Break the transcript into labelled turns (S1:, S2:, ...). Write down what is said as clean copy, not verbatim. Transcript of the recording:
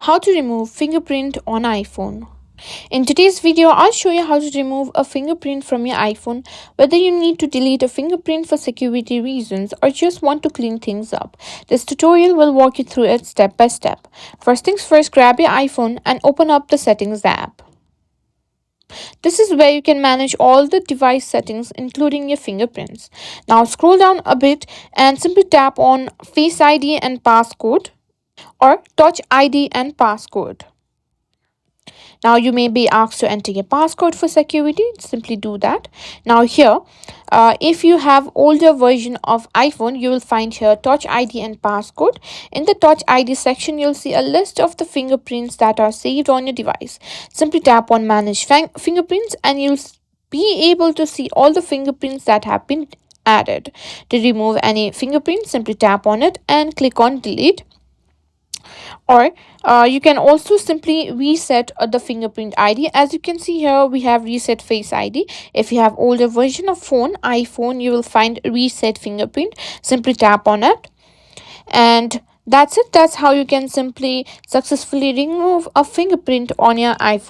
S1: How to remove fingerprint on iPhone. In today's video, I'll show you how to remove a fingerprint from your iPhone, whether you need to delete a fingerprint for security reasons or just want to clean things up. This tutorial will walk you through it step by step. First things first, grab your iPhone and open up the Settings app. This is where you can manage all the device settings, including your fingerprints. Now scroll down a bit and simply tap on Face ID and Passcode or Touch ID and Passcode. Now you may be asked to enter your passcode for security. Simply do that. Now here, if you have older version of iPhone, you will find here Touch ID and Passcode. In the Touch ID section, you'll see a list of the fingerprints that are saved on your device. Simply tap on Manage Fingerprints and you'll be able to see all the fingerprints that have been added. To remove any fingerprint, simply tap on it and click on Delete. Or you can also simply reset the fingerprint ID. As you can see here, we have reset face ID. If you have older version of iPhone, you will find reset fingerprint. Simply tap on it and that's it. That's how you can simply successfully remove a fingerprint on your iPhone.